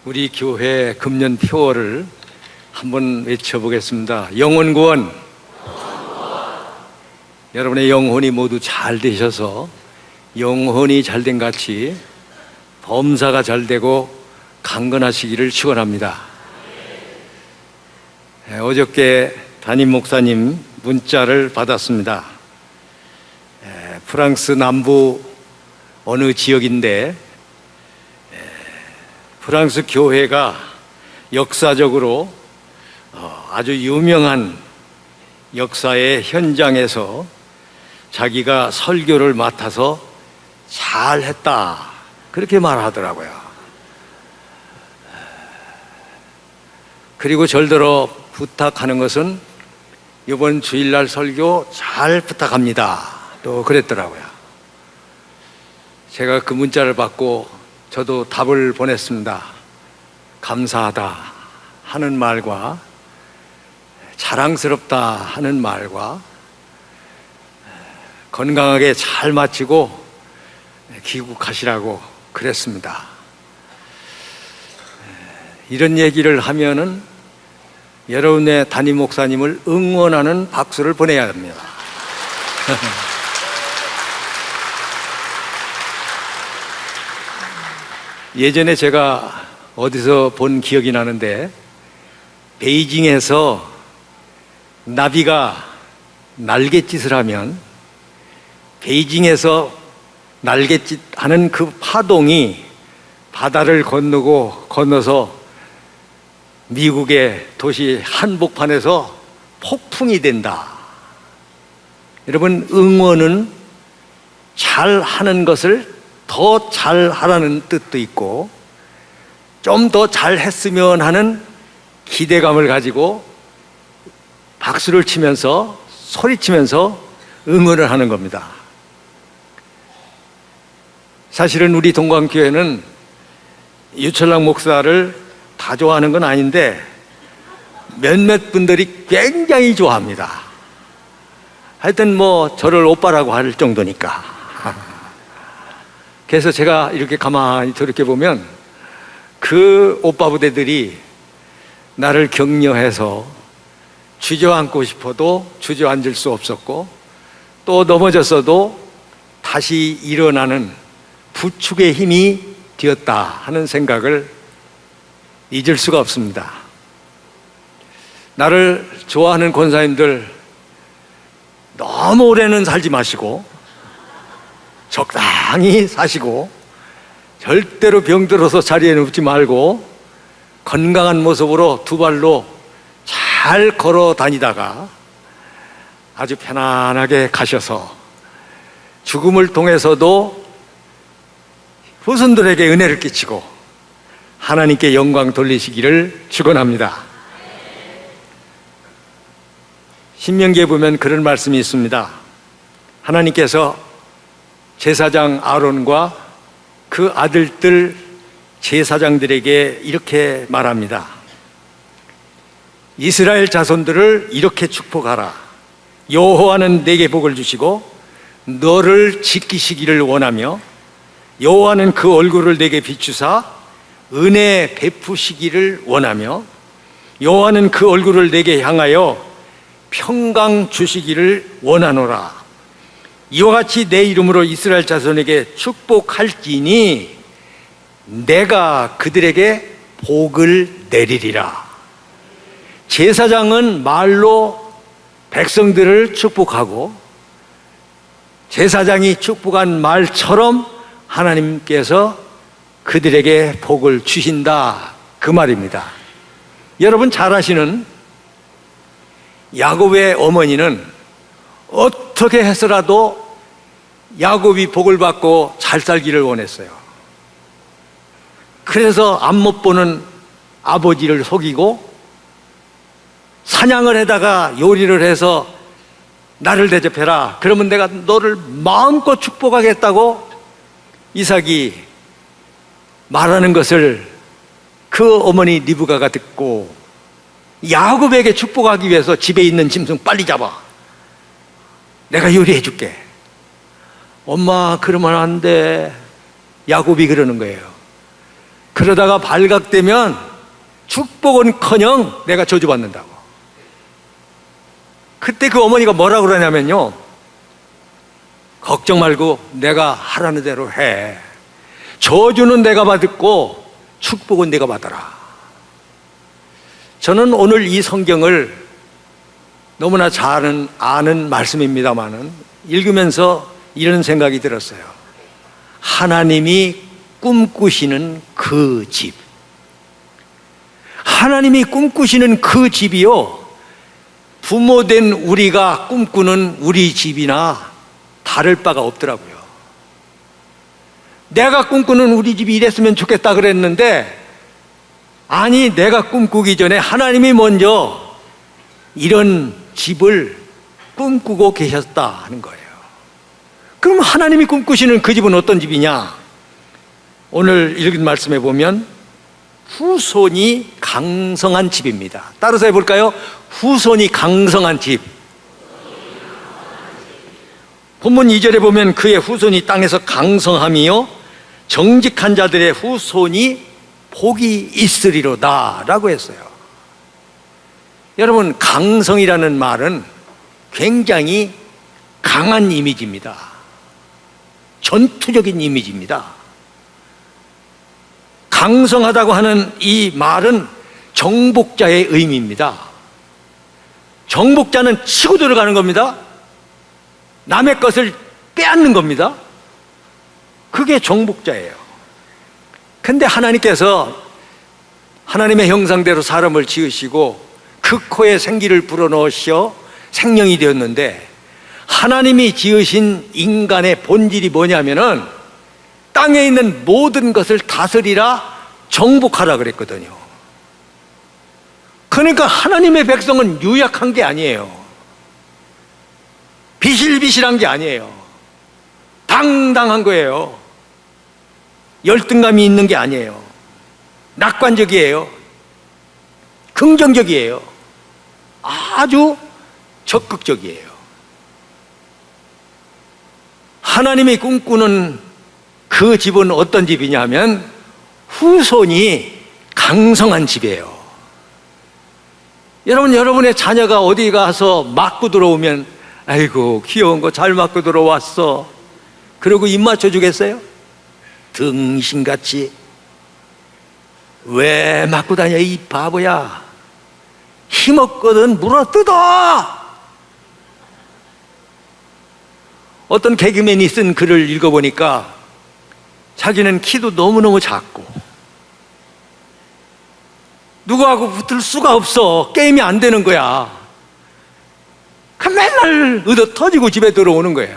우리 교회 금년 표어를 한번 외쳐보겠습니다. 영혼구원. 여러분의 영혼이 모두 잘 되셔서 영혼이 잘된 같이 범사가 잘되고 강건하시기를 축원합니다. 어저께 담임 목사님 문자를 받았습니다. 프랑스 남부 어느 지역인데 프랑스 교회가 역사적으로 아주 유명한 역사의 현장에서 자기가 설교를 맡아서 잘했다 그렇게 말하더라고요. 그리고 절대로 부탁하는 것은 이번 주일날 설교 잘 부탁합니다 또 그랬더라고요. 제가 그 문자를 받고 저도 답을 보냈습니다. 감사하다 하는 말과 자랑스럽다 하는 말과 건강하게 잘 마치고 귀국하시라고 그랬습니다. 이런 얘기를 하면은 여러분의 담임 목사님을 응원하는 박수를 보내야 합니다. 예전에 제가 어디서 본 기억이 나는데 베이징에서 나비가 날갯짓을 하면 베이징에서 날갯짓 하는 그 파동이 바다를 건너서 미국의 도시 한복판에서 폭풍이 된다. 여러분, 응원은 잘하는 것을 더 잘하라는 뜻도 있고 좀 더 잘했으면 하는 기대감을 가지고 박수를 치면서 소리치면서 응원을 하는 겁니다. 사실은 우리 동광교회는 유철락 목사를 다 좋아하는 건 아닌데 몇몇 분들이 굉장히 좋아합니다. 하여튼 뭐 저를 오빠라고 할 정도니까. 그래서 제가 이렇게 가만히 돌이켜보면 그 오빠 부대들이 나를 격려해서 주저앉고 싶어도 주저앉을 수 없었고 또 넘어졌어도 다시 일어나는 부축의 힘이 되었다 하는 생각을 잊을 수가 없습니다. 나를 좋아하는 권사님들 너무 오래는 살지 마시고 적당히 사시고 절대로 병들어서 자리에 눕지 말고 건강한 모습으로 두 발로 잘 걸어 다니다가 아주 편안하게 가셔서 죽음을 통해서도 후손들에게 은혜를 끼치고 하나님께 영광 돌리시기를 축원합니다. 신명기에 보면 그런 말씀이 있습니다. 하나님께서 제사장 아론과 그 아들들 제사장들에게 이렇게 말합니다. 이스라엘 자손들을 이렇게 축복하라. 여호와는 내게 복을 주시고 너를 지키시기를 원하며 여호와는 그 얼굴을 내게 비추사 은혜 베푸시기를 원하며 여호와는 그 얼굴을 내게 향하여 평강 주시기를 원하노라. 이와 같이 내 이름으로 이스라엘 자손에게 축복할지니 내가 그들에게 복을 내리리라. 제사장은 말로 백성들을 축복하고 제사장이 축복한 말처럼 하나님께서 그들에게 복을 주신다 그 말입니다. 여러분 잘 아시는 야곱의 어머니는 어떻게 해서라도 야곱이 복을 받고 잘 살기를 원했어요. 그래서 앞 못 보는 아버지를 속이고 사냥을 해다가 요리를 해서 나를 대접해라. 그러면 내가 너를 마음껏 축복하겠다고 이삭이 말하는 것을 그 어머니 리브가가 듣고 야곱에게 축복하기 위해서 집에 있는 짐승 빨리 잡아. 내가 요리해 줄게. 엄마 그러면 안 돼. 야곱이 그러는 거예요. 그러다가 발각되면 축복은커녕 내가 저주받는다고. 그때 그 어머니가 뭐라 그러냐면요, 걱정 말고 내가 하라는 대로 해. 저주는 내가 받고 축복은 내가 받아라. 저는 오늘 이 성경을 너무나 잘 아는 말씀입니다만은 읽으면서 이런 생각이 들었어요. 하나님이 꿈꾸시는 그 집, 하나님이 꿈꾸시는 그 집이요, 부모된 우리가 꿈꾸는 우리 집이나 다를 바가 없더라고요. 내가 꿈꾸는 우리 집이 이랬으면 좋겠다 그랬는데, 아니, 내가 꿈꾸기 전에 하나님이 먼저 이런 집을 꿈꾸고 계셨다 하는 거예요. 그럼 하나님이 꿈꾸시는 그 집은 어떤 집이냐? 오늘 읽은 말씀에 보면 후손이 강성한 집입니다. 따라서 해볼까요? 후손이 강성한 집. 본문 2절에 보면 그의 후손이 땅에서 강성함이요 정직한 자들의 후손이 복이 있으리로다 라고 했어요. 여러분, 강성이라는 말은 굉장히 강한 이미지입니다. 전투적인 이미지입니다. 강성하다고 하는 이 말은 정복자의 의미입니다. 정복자는 치고 들어가는 겁니다. 남의 것을 빼앗는 겁니다. 그게 정복자예요. 근데 하나님께서 하나님의 형상대로 사람을 지으시고 그 코에 생기를 불어넣으셔 생명이 되었는데, 하나님이 지으신 인간의 본질이 뭐냐면은 땅에 있는 모든 것을 다스리라, 정복하라 그랬거든요. 그러니까 하나님의 백성은 유약한 게 아니에요. 비실비실한 게 아니에요. 당당한 거예요. 열등감이 있는 게 아니에요. 낙관적이에요. 긍정적이에요. 아주 적극적이에요. 하나님이 꿈꾸는 그 집은 어떤 집이냐면 후손이 강성한 집이에요. 여러분, 여러분의 자녀가 어디 가서 맞고 들어오면 아이고 귀여운 거 잘 맞고 들어왔어 그러고 입 맞춰 주겠어요? 등신같이 왜 맞고 다녀 이 바보야, 힘없거든 물어뜯어. 어떤 개그맨이 쓴 글을 읽어보니까 자기는 키도 너무너무 작고 누구하고 붙을 수가 없어. 게임이 안 되는 거야. 그 맨날 의도 터지고 집에 들어오는 거예요.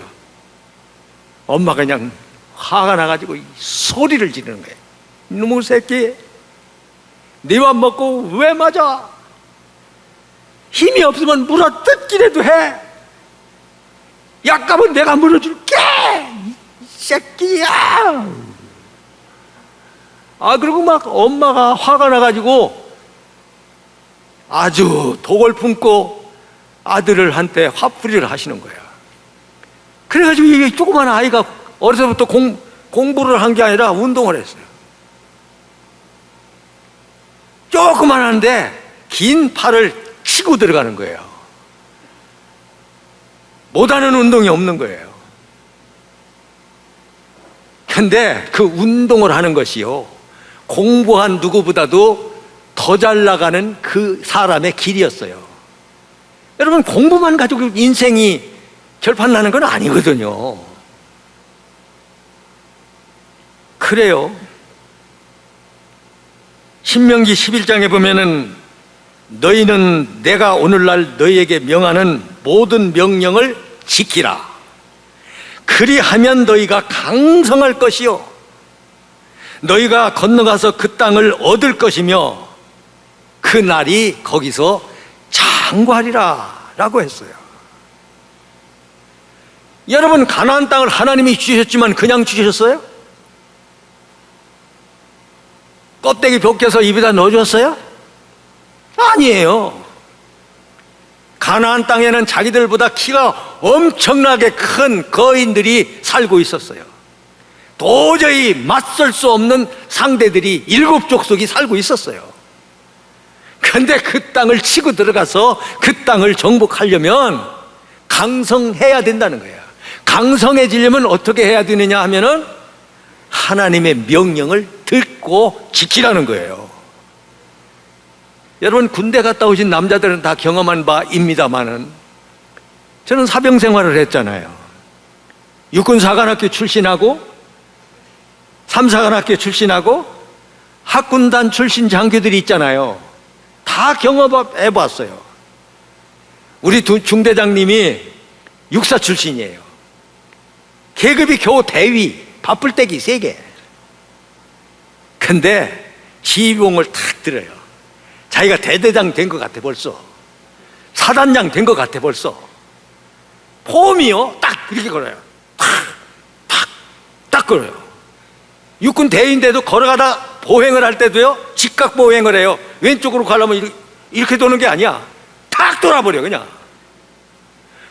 엄마가 그냥 화가 나가지고 소리를 지르는 거예요. 이놈의 새끼, 네 밥 먹고 왜 맞아? 힘이 없으면 물어 뜯기라도 해. 약값은 내가 물어줄게, 이 새끼야. 그리고 막 엄마가 화가 나가지고 아주 독을 품고 아들을 한테 화풀이를 하시는 거야. 그래가지고 이 조그만 아이가 어려서부터 공부를 한 게 아니라 운동을 했어요. 조그만한데 긴 팔을 치고 들어가는 거예요. 못하는 운동이 없는 거예요. 근데 그 운동을 하는 것이요, 공부한 누구보다도 더 잘 나가는 그 사람의 길이었어요. 여러분, 공부만 가지고 인생이 결판 나는 건 아니거든요. 그래요. 신명기 11장에 보면은 너희는 내가 오늘날 너희에게 명하는 모든 명령을 지키라. 그리하면 너희가 강성할 것이요 너희가 건너가서 그 땅을 얻을 것이며 그 날이 거기서 장구하리라 라고 했어요. 여러분, 가나안 땅을 하나님이 주셨지만 그냥 주셨어요? 껍데기 벗겨서 입에다 넣어줬어요? 아니에요. 가나안 땅에는 자기들보다 키가 엄청나게 큰 거인들이 살고 있었어요. 도저히 맞설 수 없는 상대들이 7족속이 살고 있었어요. 그런데 그 땅을 치고 들어가서 그 땅을 정복하려면 강성해야 된다는 거예요. 강성해지려면 어떻게 해야 되느냐 하면은 하나님의 명령을 듣고 지키라는 거예요. 여러분, 군대 갔다 오신 남자들은 다 경험한 바입니다만은 저는 사병 생활을 했잖아요. 육군사관학교 출신하고 3사관학교 출신하고 학군단 출신 장교들이 있잖아요. 다 경험해봤어요. 우리 중대장님이 육사 출신이에요. 계급이 겨우 대위, 밥풀떼기 3개. 근데 지휘봉을 탁 들어요. 자기가 대대장 된 것 같아 벌써. 사단장 된 것 같아 벌써. 폼이요 딱 이렇게 걸어요. 딱 걸어요. 육군 대위인데도 걸어가다 보행을 할 때도요 직각 보행을 해요. 왼쪽으로 가려면 이렇게 도는 게 아니야. 탁 돌아버려 그냥.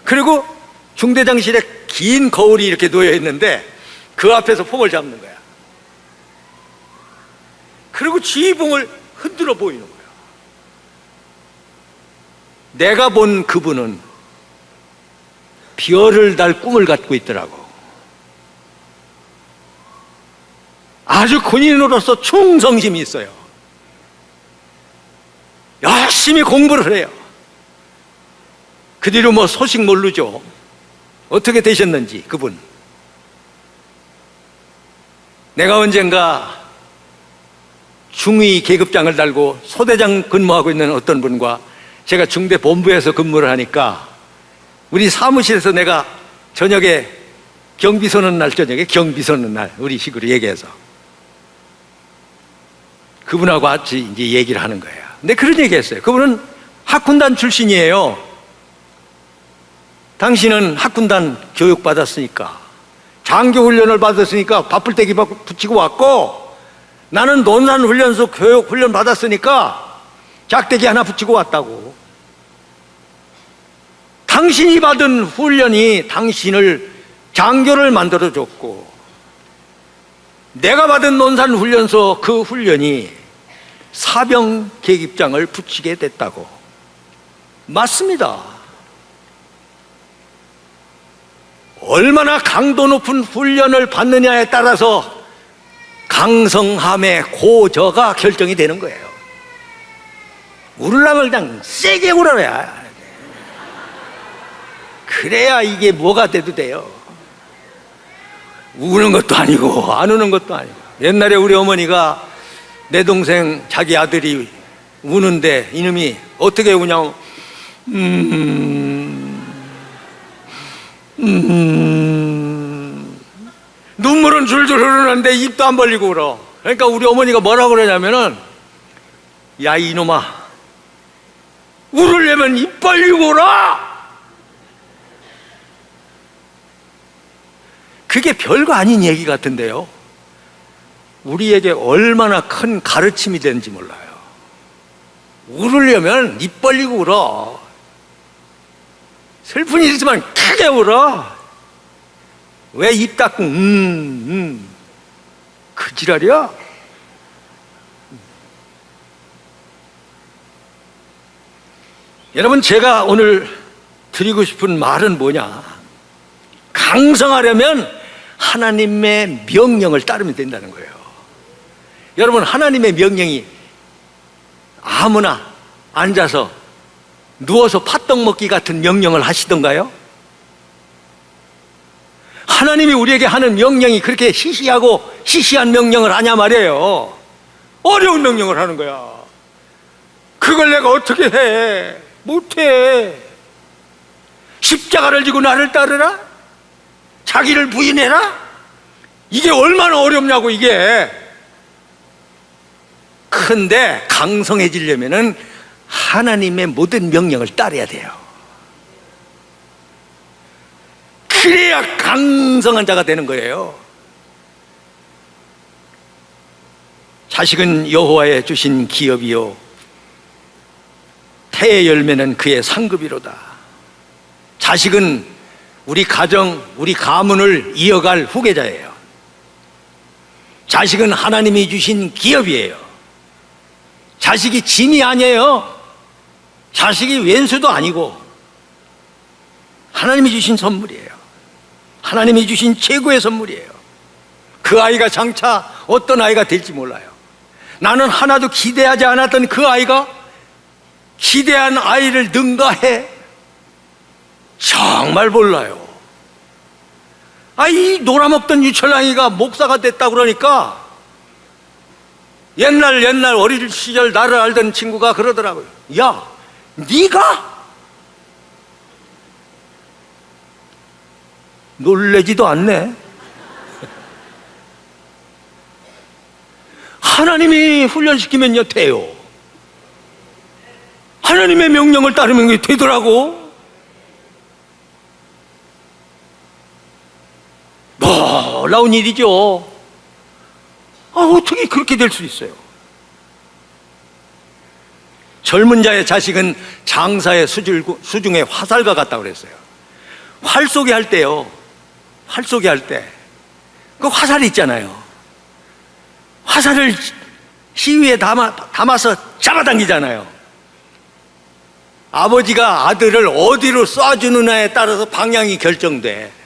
그리고 중대장실에 긴 거울이 이렇게 놓여 있는데 그 앞에서 폼을 잡는 거야. 그리고 지휘봉을 흔들어 보이는 거야. 내가 본 그분은 별을 달 꿈을 갖고 있더라고. 아주 군인으로서 충성심이 있어요. 열심히 공부를 해요. 그 뒤로 뭐 소식 모르죠. 어떻게 되셨는지 그분. 내가 언젠가 중위 계급장을 달고 소대장 근무하고 있는 어떤 분과 제가 중대 본부에서 근무를 하니까 우리 사무실에서 내가 저녁에 경비 서는 날 저녁에 경비 서는 날 우리 식으로 얘기해서 그분하고 같이 이제 얘기를 하는 거예요. 근데 그런 얘기 했어요. 그분은 학군단 출신이에요. 당신은 학군단 교육 받았으니까 장교 훈련을 받았으니까 밥풀떼기 붙이고 왔고 나는 논산훈련소 교육 훈련 받았으니까 작대기 하나 붙이고 왔다고. 당신이 받은 훈련이 당신을 장교를 만들어줬고 내가 받은 논산훈련소 그 훈련이 사병 계급장을 붙이게 됐다고. 맞습니다. 얼마나 강도 높은 훈련을 받느냐에 따라서 강성함의 고저가 결정이 되는 거예요. 울려면 그냥 세게 울어야. 그래야 이게 뭐가 돼도 돼요. 우는 것도 아니고 안 우는 것도 아니고. 옛날에 우리 어머니가 내 동생 자기 아들이 우는데 이놈이 어떻게 우냐고 눈물은 줄줄 흐르는데 입도 안 벌리고 울어. 그러니까 우리 어머니가 뭐라고 그러냐면은 야 이놈아 울으려면 입 벌리고 울어. 그게 별거 아닌 얘기 같은데요 우리에게 얼마나 큰 가르침이 되는지 몰라요. 울으려면 입 벌리고 울어. 슬픈 일이지만 크게 울어. 왜 입 닫고 그 지랄이야? 여러분 제가 오늘 드리고 싶은 말은 뭐냐? 강성하려면 하나님의 명령을 따르면 된다는 거예요. 여러분 하나님의 명령이 아무나 앉아서 누워서 팥떡 먹기 같은 명령을 하시던가요? 하나님이 우리에게 하는 명령이 그렇게 시시한 명령을 하냐 말이에요. 어려운 명령을 하는 거야. 그걸 내가 어떻게 해? 못해. 십자가를 지고 나를 따르라? 자기를 부인해라? 이게 얼마나 어렵냐고 이게. 근데 강성해지려면은 하나님의 모든 명령을 따라야 돼요. 그래야 강성한 자가 되는 거예요. 자식은 여호와의 주신 기업이요 태의 열매는 그의 상급이로다. 자식은 우리 가정, 우리 가문을 이어갈 후계자예요. 자식은 하나님이 주신 기업이에요. 자식이 짐이 아니에요. 자식이 왼수도 아니고 하나님이 주신 선물이에요. 하나님이 주신 최고의 선물이에요. 그 아이가 장차 어떤 아이가 될지 몰라요. 나는 하나도 기대하지 않았던 그 아이가 기대한 아이를 능가해? 정말 몰라요. 이 놀아먹던 유철랑이가 목사가 됐다고 그러니까 옛날 어릴 시절 나를 알던 친구가 그러더라고요. 야, 네가? 놀래지도 않네. 하나님이 훈련시키면요 돼요. 하나님의 명령을 따르면 그게 되더라고. 놀라운 일이죠. 어떻게 그렇게 될 수 있어요? 젊은 자의 자식은 장사의 수중의 화살과 같다고 그랬어요. 활 쏘기 할 때요, 활 쏘기 할 때 그 화살이 있잖아요. 화살을 시위에 담아서 잡아당기잖아요. 아버지가 아들을 어디로 쏴주느냐에 따라서 방향이 결정돼.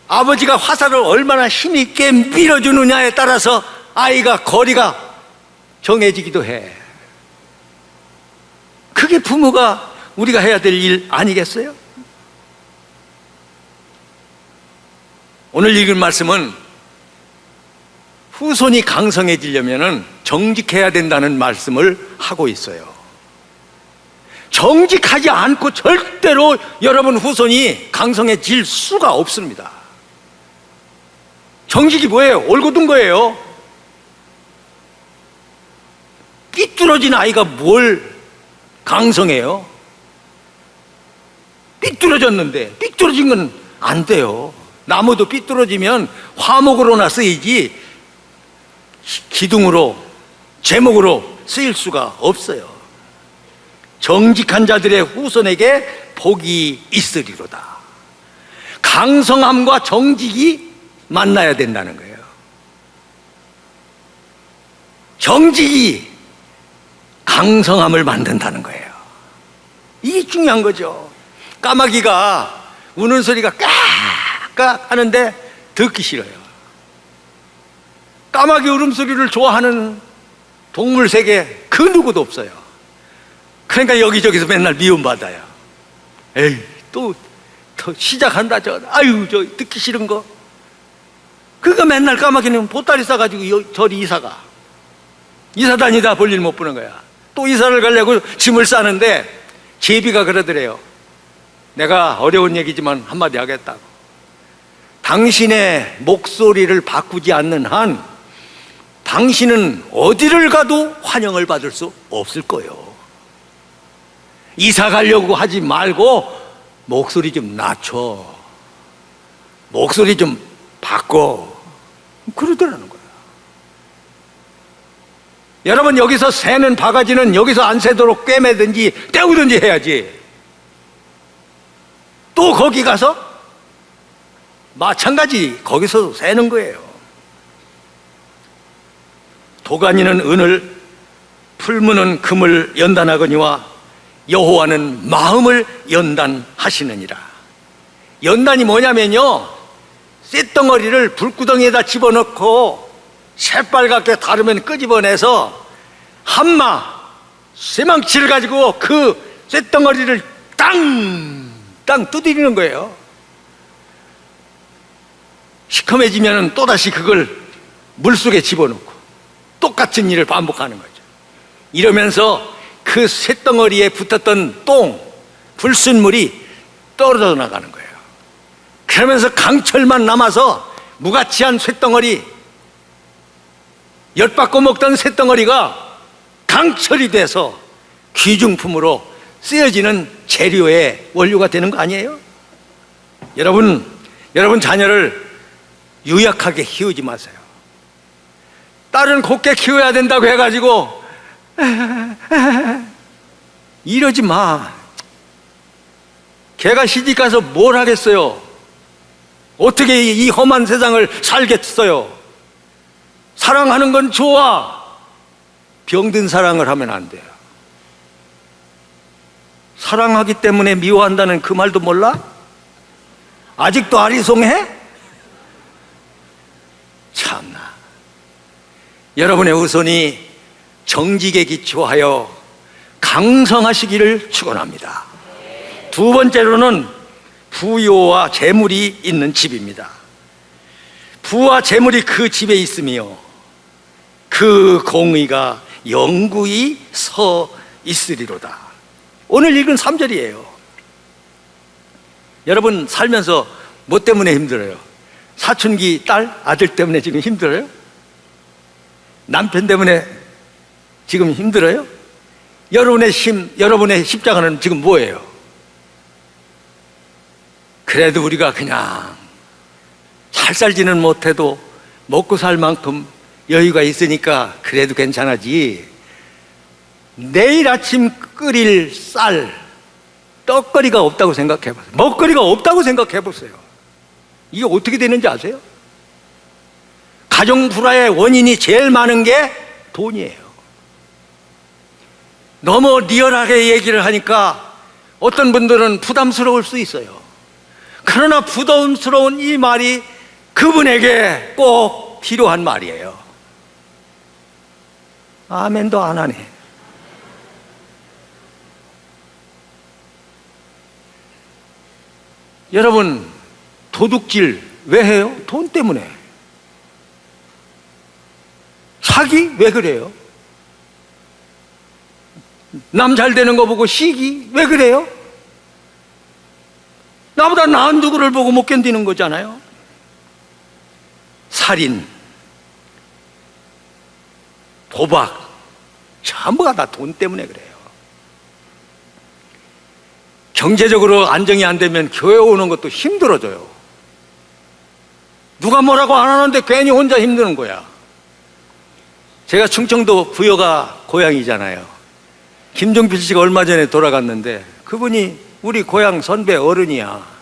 아버지가 화살을 얼마나 힘있게 밀어주느냐에 따라서 아이가 거리가 정해지기도 해. 그게 부모가 우리가 해야 될 일 아니겠어요? 오늘 읽은 말씀은 후손이 강성해지려면 정직해야 된다는 말씀을 하고 있어요. 정직하지 않고 절대로 여러분 후손이 강성해질 수가 없습니다. 정직이 뭐예요? 올곧은 거예요. 삐뚤어진 아이가 뭘 강성해요? 삐뚤어졌는데, 삐뚤어진 건 안 돼요. 나무도 삐뚤어지면 화목으로나 쓰이지 기둥으로, 제목으로 쓰일 수가 없어요. 정직한 자들의 후손에게 복이 있으리로다. 강성함과 정직이 만나야 된다는 거예요. 정직이 강성함을 만든다는 거예요. 이게 중요한 거죠. 까마귀가 우는 소리가 까까 하는데 듣기 싫어요. 까마귀 울음소리를 좋아하는 동물 세계 그 누구도 없어요. 그러니까 여기저기서 맨날 미움받아요. 에이, 또 시작한다. 아유, 저 듣기 싫은 거. 그거 맨날 까마귀는 보따리 싸가지고 저리 이사가. 이사 다니다 볼일 못 보는 거야. 또 이사를 가려고 짐을 싸는데 제비가 그러더래요. 내가 어려운 얘기지만 한마디 하겠다고. 당신의 목소리를 바꾸지 않는 한 당신은 어디를 가도 환영을 받을 수 없을 거예요. 이사 가려고 하지 말고 목소리 좀 낮춰. 목소리 좀 바꿔. 그러더라는 거예요. 여러분, 여기서 새는 바가지는 여기서 안 새도록 꿰매든지 떼우든지 해야지. 또 거기 가서 마찬가지 거기서 새는 거예요. 도가니는 은을, 풀무는 금을 연단하거니와 여호와는 마음을 연단하시느니라. 연단이 뭐냐면요, 쇳덩어리를 불구덩이에다 집어넣고 새빨갛게 다르면 끄집어내서 한마 쇠망치를 가지고 그 쇳덩어리를 땅 두드리는 거예요. 시커매지면 또다시 그걸 물속에 집어넣고 똑같은 일을 반복하는 거죠. 이러면서 그 쇳덩어리에 붙었던 불순물이 떨어져 나가는 거예요. 그러면서 강철만 남아서 무가치한 쇳덩어리, 엿받고 먹던 쇳덩어리가 강철이 돼서 귀중품으로 쓰여지는 재료의 원료가 되는 거 아니에요? 여러분 자녀를 유약하게 키우지 마세요. 딸은 곱게 키워야 된다고 해가지고 이러지 마. 걔가 시집가서 뭘 하겠어요? 어떻게 이 험한 세상을 살겠어요? 사랑하는 건 좋아. 병든 사랑을 하면 안 돼요. 사랑하기 때문에 미워한다는 그 말도 몰라? 아직도 아리송해? 참나. 여러분의 후손이 정직에 기초하여 강성하시기를 축원합니다. 두 번째로는 부요와 재물이 있는 집입니다. 부와 재물이 그 집에 있으며 그 공의가 영구히 서 있으리로다. 오늘 읽은 3절이에요. 여러분 살면서 뭐 때문에 힘들어요? 사춘기 딸, 아들 때문에 지금 힘들어요? 남편 때문에 지금 힘들어요? 여러분의 십자가는 지금 뭐예요? 그래도 우리가 그냥 잘 살지는 못해도 먹고 살 만큼 여유가 있으니까 그래도 괜찮아지. 내일 아침 끓일 쌀, 떡거리가 없다고 생각해 보세요. 먹거리가 없다고 생각해 보세요. 이게 어떻게 되는지 아세요? 가정 불화의 원인이 제일 많은 게 돈이에요. 너무 리얼하게 얘기를 하니까 어떤 분들은 부담스러울 수 있어요. 그러나 부담스러운 이 말이 그분에게 꼭 필요한 말이에요. 아멘도 안 하네. 여러분, 도둑질 왜 해요? 돈 때문에. 사기 왜 그래요? 남 잘 되는 거 보고 시기 왜 그래요? 나보다 나은 누구를 보고 못 견디는 거잖아요. 살인, 도박, 전부가 다 돈 때문에 그래요. 경제적으로 안정이 안 되면 교회 오는 것도 힘들어져요. 누가 뭐라고 안 하는데 괜히 혼자 힘드는 거야. 제가 충청도 부여가 고향이잖아요. 김종필 씨가 얼마 전에 돌아갔는데 그분이 우리 고향 선배 어른이야.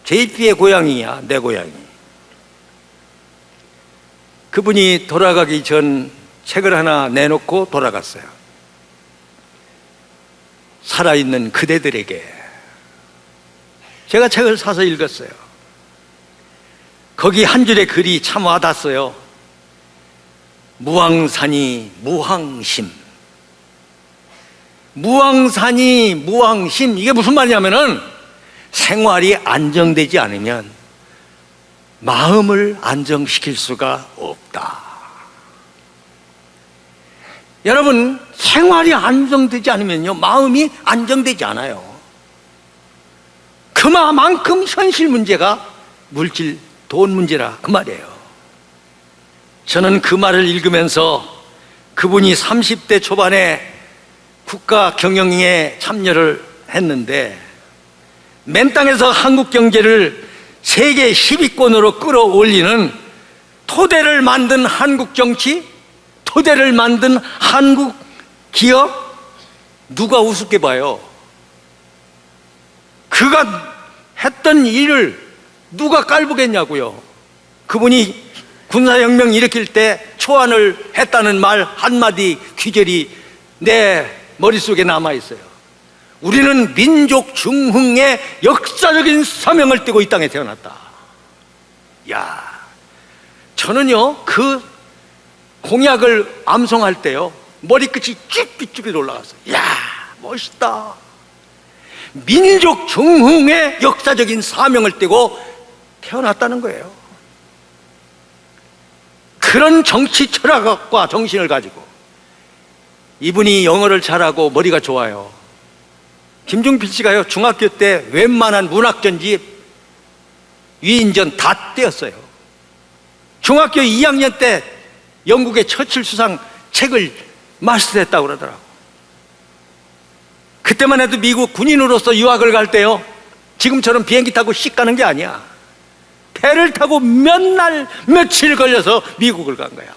JP의 고향이야, 내 고향이. 그분이 돌아가기 전 책을 하나 내놓고 돌아갔어요. 살아있는 그대들에게. 제가 책을 사서 읽었어요. 거기 한 줄의 글이 참 와닿았어요. 무왕산이 무왕심. 무왕산이 무왕심. 이게 무슨 말이냐면은 생활이 안정되지 않으면 마음을 안정시킬 수가 없다. 여러분, 생활이 안정되지 않으면요, 마음이 안정되지 않아요. 그만큼 현실 문제가 물질, 돈 문제라 그 말이에요. 저는 그 말을 읽으면서 그분이 30대 초반에 국가 경영에 참여를 했는데 맨 땅에서 한국 경제를 세계 10위권으로 끌어올리는 토대를 만든 한국 정치, 토대를 만든 한국 기업, 누가 우습게 봐요? 그가 했던 일을 누가 깔보겠냐고요. 그분이 군사혁명 일으킬 때 초안을 했다는 말 한마디 귀절이 내 머릿속에 남아있어요. 우리는 민족 중흥의 역사적인 사명을 띠고 이 땅에 태어났다. 야, 저는요 그 공약을 암송할 때요 머리끝이 쭈삣쭈삣 올라갔어요. 야, 멋있다. 민족 중흥의 역사적인 사명을 띠고 태어났다는 거예요. 그런 정치 철학과 정신을 가지고 이분이 영어를 잘하고 머리가 좋아요. 김종필 씨가요 중학교 때 웬만한 문학전집 위인전 다 떼었어요. 중학교 2학년 때 영국의 처칠 수상 책을 마스터했다고 그러더라고. 그때만 해도 미국 군인으로서 유학을 갈 때요 지금처럼 비행기 타고 씩 가는 게 아니야. 배를 타고 몇 날 며칠 걸려서 미국을 간 거야.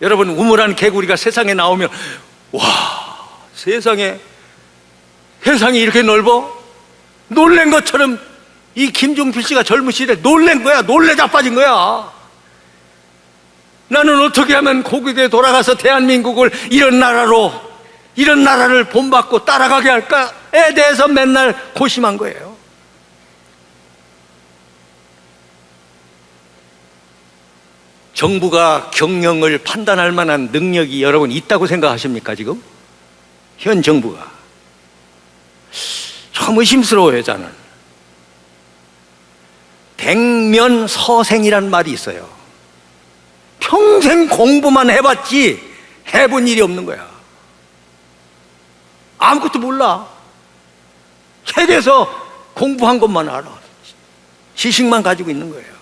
여러분, 우물한 개구리가 세상에 나오면 와, 세상이 이렇게 넓어? 놀란 것처럼 이 김종필 씨가 젊으시대 놀란 거야. 놀래 자빠진 거야. 나는 어떻게 하면 고국에 돌아가서 대한민국을 이런 나라를 본받고 따라가게 할까에 대해서 맨날 고심한 거예요. 정부가 경영을 판단할 만한 능력이 여러분 있다고 생각하십니까? 지금 현 정부가 참 의심스러워요. 저는 백면서생이란 말이 있어요. 평생 공부만 해봤지 해본 일이 없는 거야. 아무것도 몰라. 책에서 공부한 것만 알아. 지식만 가지고 있는 거예요.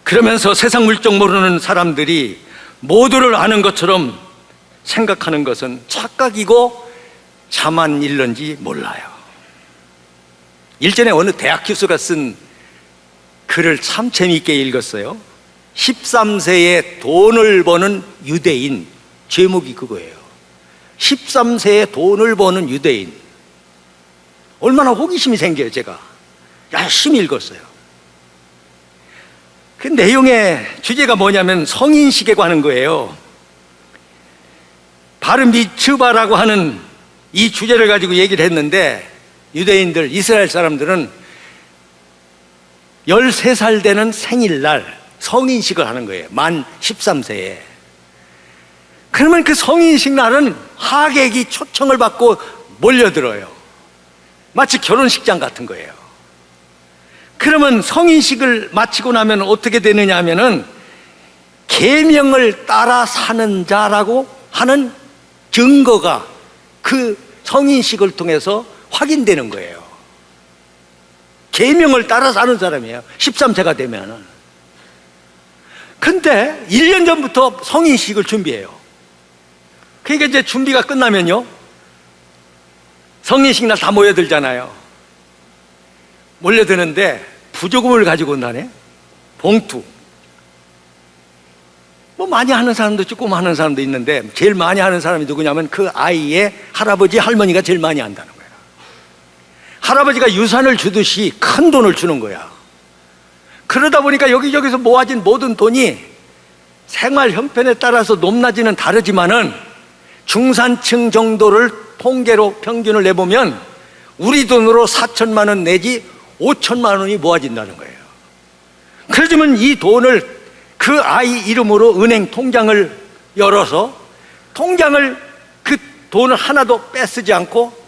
그러면서 세상 물정 모르는 사람들이 모두를 아는 것처럼 생각하는 것은 착각이고 자만 일런지 몰라요. 일전에 어느 대학 교수가 쓴 글을 참 재미있게 읽었어요. 13세에 돈을 버는 유대인. 제목이 그거예요. 13세에 돈을 버는 유대인. 얼마나 호기심이 생겨요. 제가 열심히 읽었어요. 그 내용의 주제가 뭐냐면 성인식에 관한 거예요. 바르 미츠바라고 하는 이 주제를 가지고 얘기를 했는데, 유대인들, 이스라엘 사람들은 13살 되는 생일날 성인식을 하는 거예요. 만 13세에. 그러면 그 성인식 날은 하객이 초청을 받고 몰려들어요. 마치 결혼식장 같은 거예요. 그러면 성인식을 마치고 나면 어떻게 되느냐 하면은 계명을 따라 사는 자라고 하는 증거가 그 성인식을 통해서 확인되는 거예요. 계명을 따라 사는 사람이에요. 13세가 되면은. 근데 1년 전부터 성인식을 준비해요. 그러니까 이제 준비가 끝나면요, 성인식 날 다 모여들잖아요. 몰려드는데 부조금을 가지고 온다네. 봉투. 뭐 많이 하는 사람도 조금 하는 사람도 있는데, 제일 많이 하는 사람이 누구냐면 그 아이의 할아버지 할머니가 제일 많이 한다는 거야. 할아버지가 유산을 주듯이 큰 돈을 주는 거야. 그러다 보니까 여기저기서 모아진 모든 돈이 생활 형편에 따라서 높낮이는 다르지만은 중산층 정도를 통계로 평균을 내보면 우리 돈으로 4천만 원 내지 5천만 원이 모아진다는 거예요. 그러지만 이 돈을 그 아이 이름으로 은행 통장을 열어서 통장을 그 돈을 하나도 빼쓰지 않고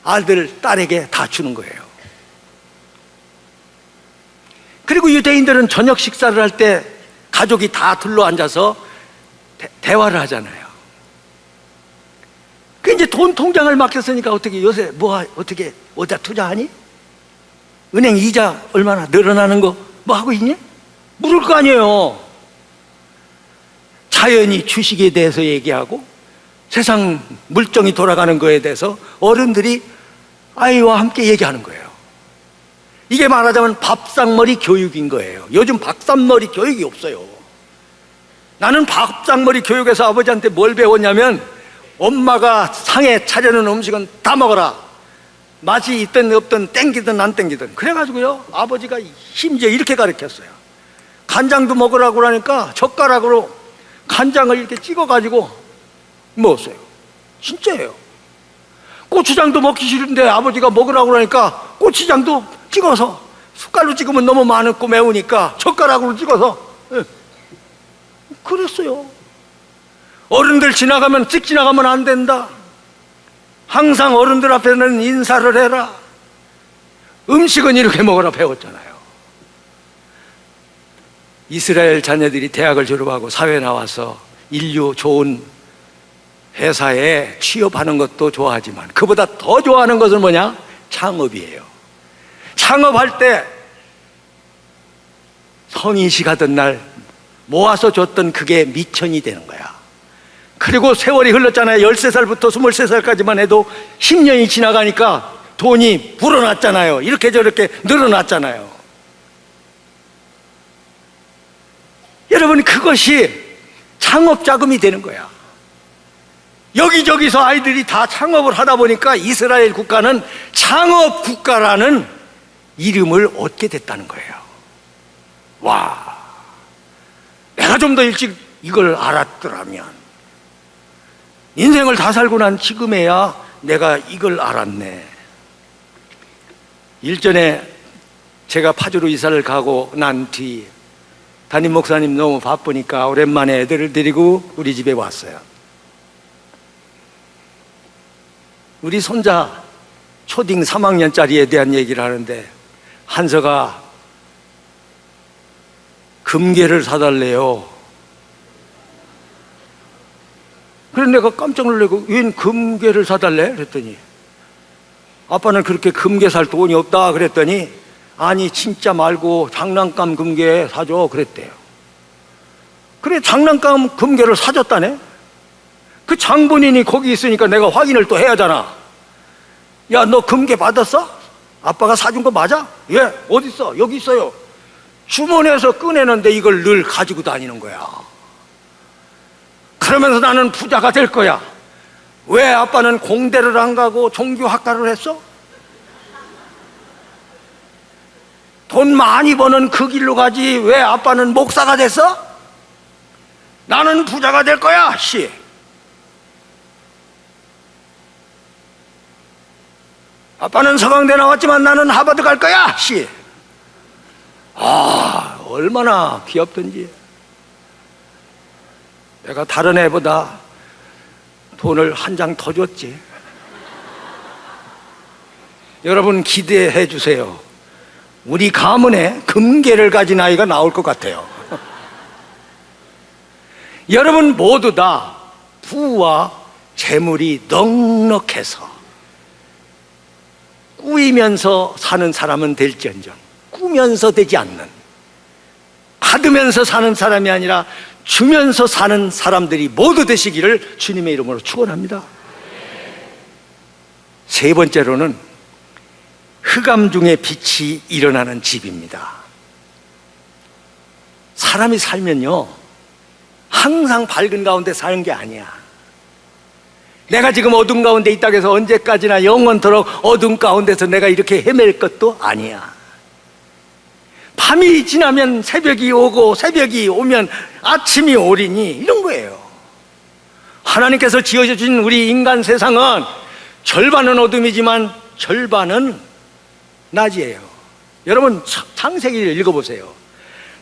아들, 딸에게 다 주는 거예요. 그리고 유대인들은 저녁 식사를 할 때 가족이 다 둘러앉아서 대화를 하잖아요. 그 이제 돈 통장을 맡겼으니까 어떻게 요새 어떻게 어디다 투자하니? 은행 이자 얼마나 늘어나는 거 뭐 하고 있니? 물을 거 아니에요. 자연히 주식에 대해서 얘기하고 세상 물정이 돌아가는 거에 대해서 어른들이 아이와 함께 얘기하는 거예요. 이게 말하자면 밥상머리 교육인 거예요. 요즘 밥상머리 교육이 없어요. 나는 밥상머리 교육에서 아버지한테 뭘 배웠냐면, 엄마가 상에 차려놓은 음식은 다 먹어라. 맛이 있든 없든 땡기든 안 땡기든. 그래가지고요, 아버지가 심지어 이렇게 가르쳤어요. 간장도 먹으라고 그러니까 젓가락으로 간장을 이렇게 찍어가지고 먹었어요. 진짜예요. 고추장도 먹기 싫은데 아버지가 먹으라고 그러니까 고추장도 찍어서, 숟갈로 찍으면 너무 많고 매우니까 젓가락으로 찍어서, 그랬어요. 어른들 지나가면 찍 지나가면 안 된다. 항상 어른들 앞에는 인사를 해라. 음식은 이렇게 먹으라 배웠잖아요. 이스라엘 자녀들이 대학을 졸업하고 사회에 나와서 인류 좋은 회사에 취업하는 것도 좋아하지만 그보다 더 좋아하는 것은 뭐냐? 창업이에요. 창업할 때 성인식 하던 날 모아서 줬던 그게 미천이 되는 거야. 그리고 세월이 흘렀잖아요. 13살부터 23살까지만 해도 10년이 지나가니까 돈이 불어났잖아요. 이렇게 저렇게 늘어났잖아요. 여러분, 그것이 창업 자금이 되는 거야. 여기저기서 아이들이 다 창업을 하다 보니까 이스라엘 국가는 창업 국가라는 이름을 얻게 됐다는 거예요. 와, 내가 좀 더 일찍 이걸 알았더라면, 인생을 다 살고 난 지금에야 내가 이걸 알았네. 일전에 제가 파주로 이사를 가고 난 뒤 담임 목사님 너무 바쁘니까 오랜만에 애들을 데리고 우리 집에 왔어요. 우리 손자 초딩 3학년짜리에 대한 얘기를 하는데, 한서가 금괴를 사달래요. 그래서 내가 깜짝 놀라고, 웬 금괴를 사달래? 그랬더니 아빠는 그렇게 금괴 살 돈이 없다 그랬더니, 아니 진짜 말고 장난감 금괴 사줘 그랬대요. 그래, 장난감 금괴를 사줬다네. 그 장본인이 거기 있으니까 내가 확인을 또 해야 하잖아. 야, 너 금괴 받았어? 아빠가 사준 거 맞아? 예. 어디 있어? 여기 있어요. 주머니에서 꺼내는데 이걸 늘 가지고 다니는 거야. 그러면서 나는 부자가 될 거야. 왜 아빠는 공대를 안 가고 종교학과를 했어? 돈 많이 버는 그 길로 가지 왜 아빠는 목사가 됐어? 나는 부자가 될 거야, 씨. 아빠는 서강대 나왔지만 나는 하버드 갈 거야, 씨. 아, 얼마나 귀엽던지. 내가 다른 애보다 돈을 한 장 더 줬지. 여러분 기대해 주세요. 우리 가문에 금괴를 가진 아이가 나올 것 같아요. 여러분 모두 다 부와 재물이 넉넉해서 꾸이면서 사는 사람은 될지언정, 꾸면서 되지 않는, 받으면서 사는 사람이 아니라 주면서 사는 사람들이 모두 되시기를 주님의 이름으로 축원합니다. 세 번째로는 흑암 중에 빛이 일어나는 집입니다. 사람이 살면요, 항상 밝은 가운데 사는 게 아니야. 내가 지금 어둠 가운데 있다고 해서 언제까지나 영원토록 어둠 가운데서 내가 이렇게 헤맬 것도 아니야. 밤이 지나면 새벽이 오고, 새벽이 오면 아침이 오리니, 이런 거예요. 하나님께서 지어주신 우리 인간 세상은 절반은 어둠이지만 절반은 낮이에요. 여러분 창세기를 읽어보세요.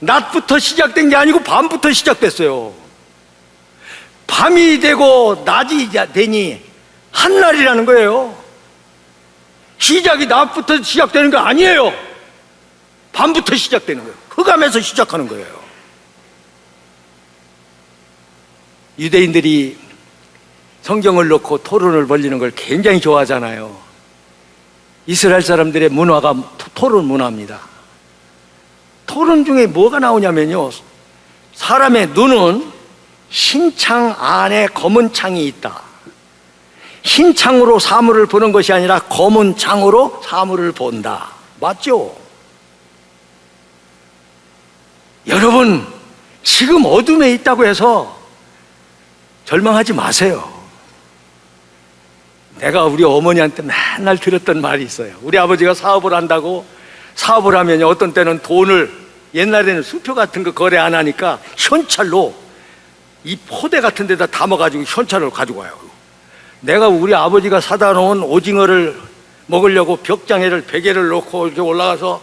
낮부터 시작된 게 아니고 밤부터 시작됐어요. 밤이 되고 낮이 되니 한날이라는 거예요. 시작이 낮부터 시작되는 거 아니에요. 밤부터 시작되는 거예요. 흑암에서 시작하는 거예요. 유대인들이 성경을 놓고 토론을 벌이는 걸 굉장히 좋아하잖아요. 이스라엘 사람들의 문화가 토론 문화입니다. 토론 중에 뭐가 나오냐면요, 사람의 눈은 흰 창 안에 검은 창이 있다. 흰 창으로 사물을 보는 것이 아니라 검은 창으로 사물을 본다. 맞죠? 여러분, 지금 어둠에 있다고 해서 절망하지 마세요. 내가 우리 어머니한테 맨날 들었던 말이 있어요. 우리 아버지가 사업을 한다고, 사업을 하면 어떤 때는 돈을, 옛날에는 수표 같은 거 거래 안 하니까 현찰로 이 포대 같은 데다 담아가지고 현찰을 가지고 와요. 내가 우리 아버지가 사다 놓은 오징어를 먹으려고 벽장에를 베개를 놓고 이렇게 올라가서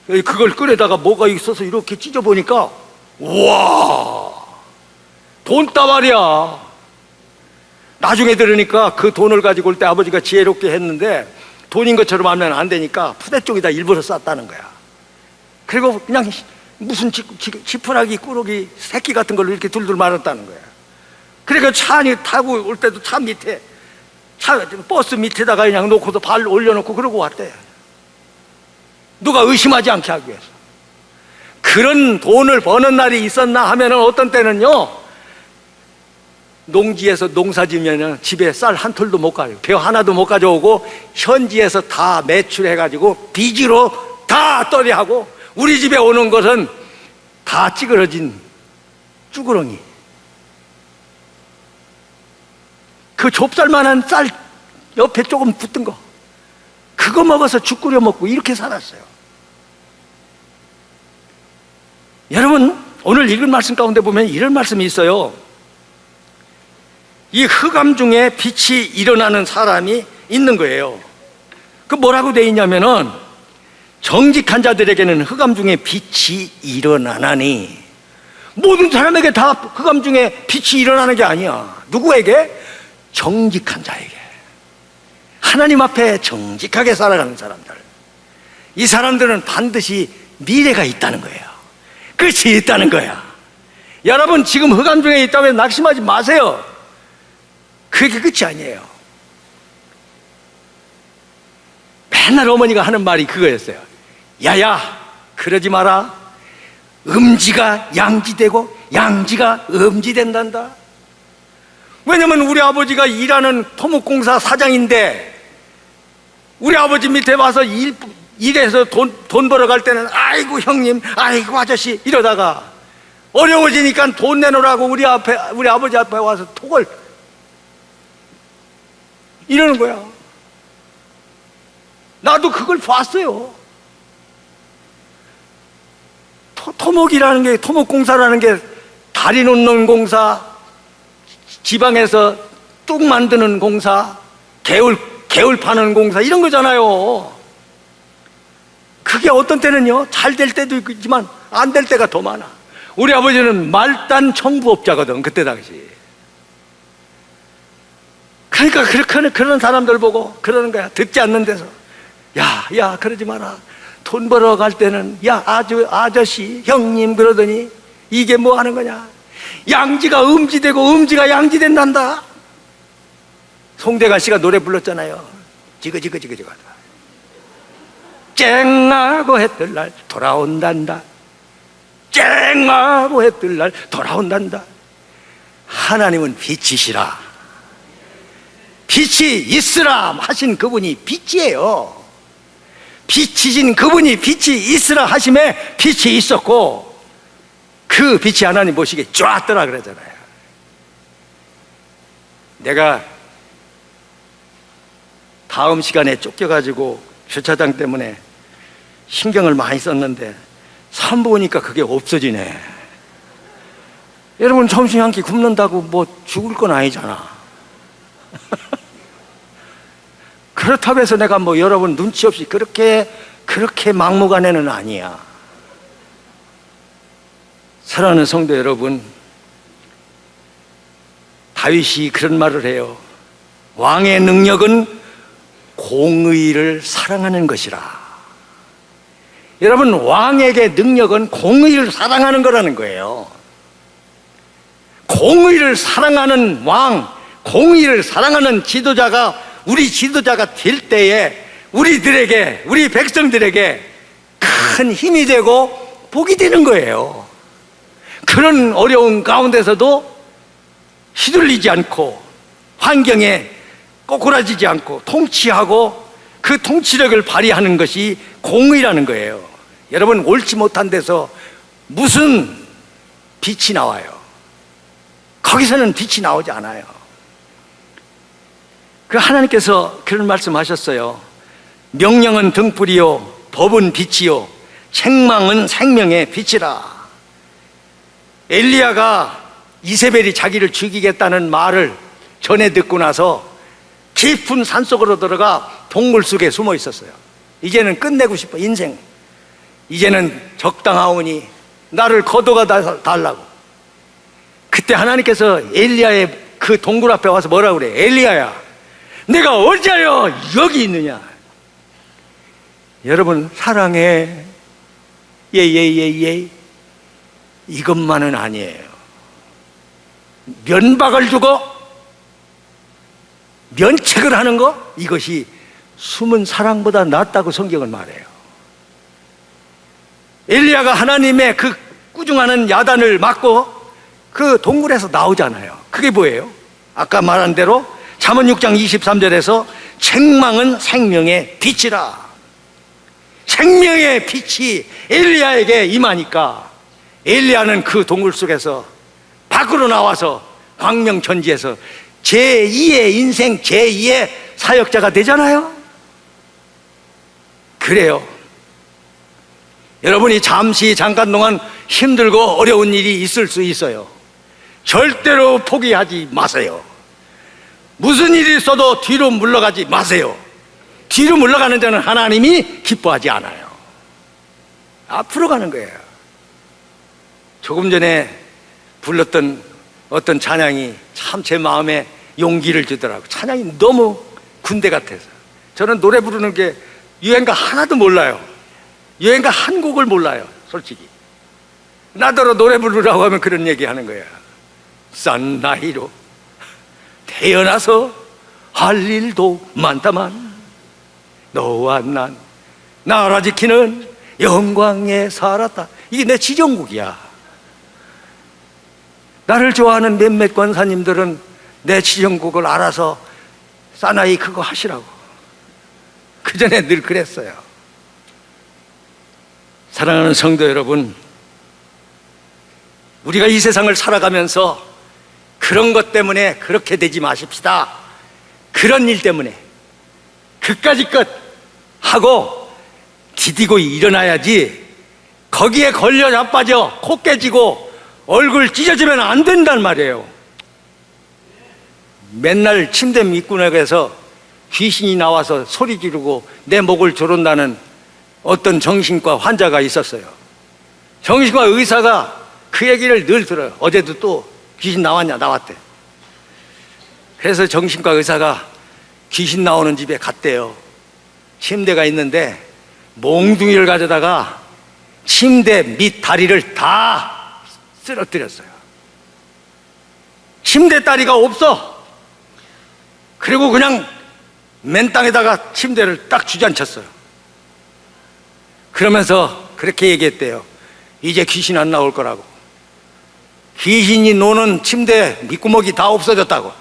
그걸 꺼내다가 뭐가 있어서 이렇게 찢어보니까, 우와, 돈다발이야. 나중에 들으니까 그 돈을 가지고 올 때 아버지가 지혜롭게 했는데, 돈인 것처럼 하면 안 되니까 푸대 쪽에다 일부러 쌌다는 거야. 그리고 그냥 무슨 지푸라기, 꾸러기, 새끼 같은 걸로 이렇게 둘둘 말았다는 거야. 그러니까 차 안에 타고 올 때도 차 밑에, 버스 밑에다가 그냥 놓고서 발 올려놓고 그러고 왔대. 누가 의심하지 않게 하기 위해서. 그런 돈을 버는 날이 있었나 하면은 어떤 때는요, 농지에서 농사 지면은 집에 쌀 한 톨도 못 가요. 벼 하나도 못 가져오고 현지에서 다 매출해가지고 빚으로 다 떨이하고, 우리 집에 오는 것은 다 찌그러진 쭈그렁이. 그 좁쌀만한 쌀 옆에 조금 붙은 거, 그거 먹어서 죽 끓여 먹고 이렇게 살았어요. 여러분, 오늘 읽은 말씀 가운데 보면 이런 말씀이 있어요. 이 흑암 중에 빛이 일어나는 사람이 있는 거예요. 그 뭐라고 돼 있냐면은, 정직한 자들에게는 흑암 중에 빛이 일어나나니. 모든 사람에게 다 흑암 중에 빛이 일어나는 게 아니야. 누구에게? 정직한 자에게. 하나님 앞에 정직하게 살아가는 사람들. 이 사람들은 반드시 미래가 있다는 거예요. 끝이 있다는 거야. 여러분, 지금 흑암 중에 있다고 해서 낙심하지 마세요. 그게 끝이 아니에요. 맨날 어머니가 하는 말이 그거였어요. 야야, 그러지 마라. 음지가 양지되고 양지가 음지된단다. 왜냐면 우리 아버지가 일하는 토목공사 사장인데, 우리 아버지 밑에 와서 일해서 돈 벌어갈 때는 아이고 형님, 아이고 아저씨 이러다가 어려워지니까 돈 내놓으라고 우리 아버지 앞에 와서 톡을 이러는 거야. 나도 그걸 봤어요. 토목이라는 게, 토목공사라는 게 다리 놓는 공사, 지방에서 뚝 만드는 공사, 개울 파는 공사, 이런 거잖아요. 그게 어떤 때는요, 잘 될 때도 있지만 안 될 때가 더 많아. 우리 아버지는 말단 청부업자거든, 그때 당시. 그러니까 그런 사람들 보고 그러는 거야. 듣지 않는 데서. 야, 그러지 마라. 돈 벌어 갈 때는, 야, 아저씨, 형님, 그러더니, 이게 뭐 하는 거냐? 양지가 음지되고 음지가 양지된단다. 송대관 씨가 노래 불렀잖아요. 지그지그지그지그. 쨍하고 해 뜰 날 돌아온단다. 쨍하고 해 뜰 날 돌아온단다. 하나님은 빛이시라. 빛이 있으라 하신 그분이 빛이에요. 빛이신 그분이 빛이 있으라 하심에 빛이 있었고, 그 빛이 하나님 보시기에 쫙 뜨라 그러잖아요. 내가 다음 시간에 쫓겨가지고 주차장 때문에 신경을 많이 썼는데 3부 오니까 그게 없어지네. 여러분, 점심 한 끼 굶는다고 뭐 죽을 건 아니잖아. 그렇다고 해서 내가 뭐 여러분 눈치 없이 그렇게 막무가내는 아니야. 사랑하는 성도 여러분, 다윗이 그런 말을 해요. 왕의 능력은 공의를 사랑하는 것이라. 여러분, 왕에게 능력은 공의를 사랑하는 거라는 거예요. 공의를 사랑하는 왕, 공의를 사랑하는 지도자가, 우리 지도자가 될 때에 우리들에게, 우리 백성들에게 큰 힘이 되고 복이 되는 거예요. 그런 어려운 가운데서도 휘둘리지 않고 환경에 꼬꾸라지지 않고 통치하고 그 통치력을 발휘하는 것이 공의라는 거예요. 여러분, 옳지 못한 데서 무슨 빛이 나와요? 거기서는 빛이 나오지 않아요. 그 하나님께서 그런 말씀하셨어요. 명령은 등불이요 법은 빛이요 책망은 생명의 빛이라. 엘리야가 이세벨이 자기를 죽이겠다는 말을 전해 듣고 나서 깊은 산속으로 들어가 동굴 속에 숨어 있었어요. 이제는 끝내고 싶어, 인생. 이제는 적당하오니 나를 거둬가 달라고. 그때 하나님께서 엘리야의 그 동굴 앞에 와서 뭐라고 그래? 엘리야야, 내가 어찌하여 여기 있느냐? 여러분, 사랑해. 예. 이것만은 아니에요. 면박을 주고 면책을 하는 거, 이것이 숨은 사랑보다 낫다고 성경은 말해요. 엘리야가 하나님의 그 꾸중하는 야단을 맞고 그 동굴에서 나오잖아요. 그게 뭐예요? 아까 말한 대로 잠언 6장 23절에서 책망은 생명의 빛이라. 생명의 빛이 엘리야에게 임하니까 엘리야는 그 동굴 속에서 밖으로 나와서 광명천지에서 제2의 인생, 제2의 사역자가 되잖아요. 그래요. 여러분이 잠깐 동안 힘들고 어려운 일이 있을 수 있어요. 절대로 포기하지 마세요. 무슨 일이 있어도 뒤로 물러가지 마세요. 뒤로 물러가는 자는 하나님이 기뻐하지 않아요. 앞으로 가는 거예요. 조금 전에 불렀던 어떤 찬양이 참 제 마음에 용기를 주더라고요. 찬양이 너무 군대 같아서. 저는 노래 부르는 게 유행가 하나도 몰라요. 유행가 한 곡을 몰라요, 솔직히. 나더러 노래 부르라고 하면 그런 얘기 하는 거야. 싼 나이로 태어나서 할 일도 많다만 너와 난 나라 지키는 영광에 살았다. 이게 내 지정곡이야. 나를 좋아하는 몇몇 권사님들은 내 지정곡을 알아서 사나이 그거 하시라고. 그전에 늘 그랬어요. 사랑하는 성도 여러분, 우리가 이 세상을 살아가면서 그런 것 때문에 그렇게 되지 마십시다. 그런 일 때문에 그까짓 것 하고 디디고 일어나야지, 거기에 걸려 자빠져 코 깨지고 얼굴 찢어지면 안 된단 말이에요. 맨날 침대 밑구녕에서 귀신이 나와서 소리 지르고 내 목을 조른다는 어떤 정신과 환자가 있었어요. 정신과 의사가 그 얘기를 늘 들어요. 어제도 또 귀신 나왔냐? 나왔대. 그래서 정신과 의사가 귀신 나오는 집에 갔대요. 침대가 있는데 몽둥이를 가져다가 침대 밑 다리를 다 쓰러뜨렸어요. 침대 다리가 없어. 그리고 그냥 맨 땅에다가 침대를 딱 주저앉혔어요. 그러면서 그렇게 얘기했대요. 이제 귀신 안 나올 거라고. 귀신이 노는 침대 밑구멍이 다 없어졌다고.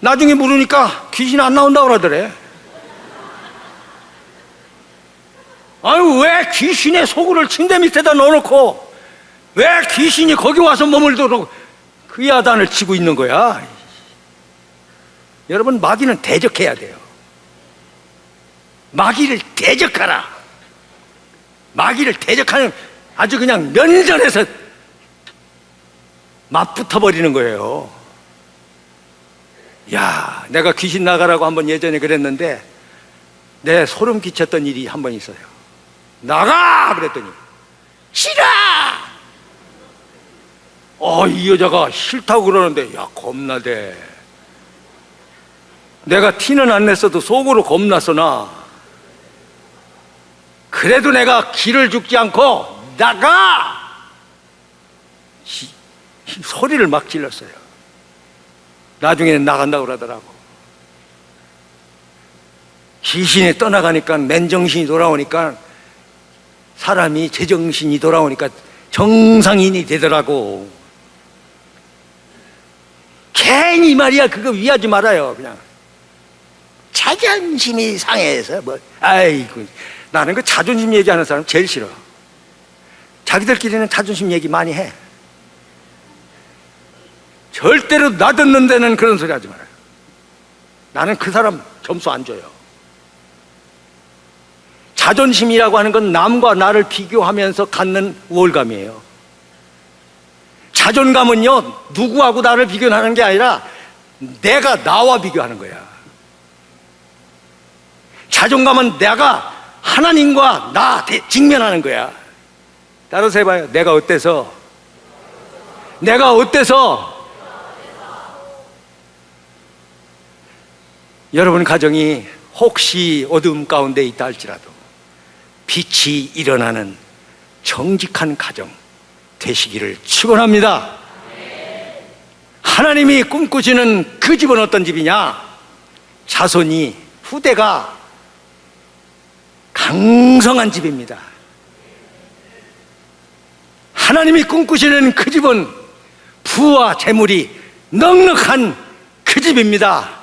나중에 물으니까 귀신 안 나온다고 그러더래. 아유, 왜 귀신의 소굴을 침대 밑에다 넣어놓고 왜 귀신이 거기 와서 머물도록 그 야단을 치고 있는 거야. 여러분, 마귀는 대적해야 돼요. 마귀를 대적하라. 마귀를 대적하는, 아주 그냥 면전에서 맞붙어 버리는 거예요. 야, 내가 귀신 나가라고 한번 예전에 그랬는데 내 소름 끼쳤던 일이 한 번 있어요. 나가! 그랬더니 싫어! 이 여자가 싫다고 그러는데, 야, 겁나대. 내가 티는 안 냈어도 속으로 겁났어, 나. 그래도 내가 기를 죽지 않고 나가! 소리를 막 질렀어요. 나중에는 나간다고 그러더라고. 귀신이 떠나가니까, 맨정신이 돌아오니까, 사람이 제정신이 돌아오니까 정상인이 되더라고. 괜히 말이야, 그거 위하지 말아요. 그냥 자존심이 상해서 뭐. 아이고, 나는 그 자존심 얘기하는 사람 제일 싫어. 자기들끼리는 자존심 얘기 많이 해. 절대로 나 듣는 데는 그런 소리 하지 말아요. 나는 그 사람 점수 안 줘요. 자존심이라고 하는 건 남과 나를 비교하면서 갖는 우월감이에요. 자존감은요, 누구하고 나를 비교하는 게 아니라 내가 나와 비교하는 거야. 자존감은 내가 하나님과 나 직면하는 거야. 따라서 해봐요. 내가 어때서? 내가 어때서? 여러분 가정이 혹시 어두움 가운데 있다 할지라도 빛이 일어나는 정직한 가정 되시기를 축원합니다. 하나님이 꿈꾸시는 그 집은 어떤 집이냐? 자손이, 후대가 강성한 집입니다. 하나님이 꿈꾸시는 그 집은 부와 재물이 넉넉한 그 집입니다.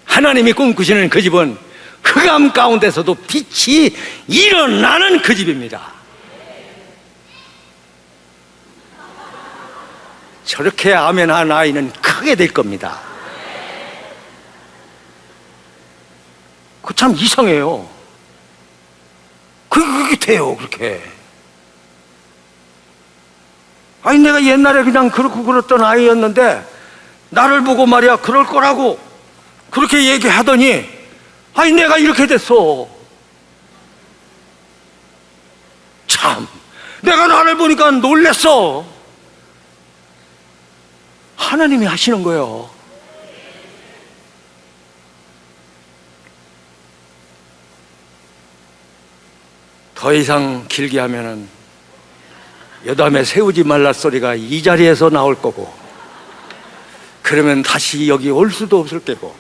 하나님이 꿈꾸시는 그 집은 흑암 가운데서도 빛이 일어나는 그 집입니다. 저렇게 아멘한 아이는 크게 될 겁니다. 그 참 이상해요. 그게 돼요, 그렇게. 아니, 내가 옛날에 그냥 그렇고 그랬던 아이였는데, 나를 보고 말이야, 그럴 거라고 그렇게 얘기하더니, 아니, 내가 이렇게 됐어. 참, 내가 나를 보니까 놀랬어. 하나님이 하시는 거예요. 더 이상 길게 하면은 여담에 세우지 말라 소리가 이 자리에서 나올 거고, 그러면 다시 여기 올 수도 없을 거고,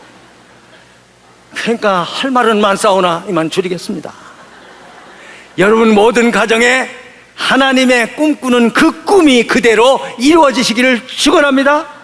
그러니까 할 말은 많사오나 이만 줄이겠습니다. 여러분 모든 가정에 하나님의 꿈꾸는 그 꿈이 그대로 이루어지시기를 축원합니다.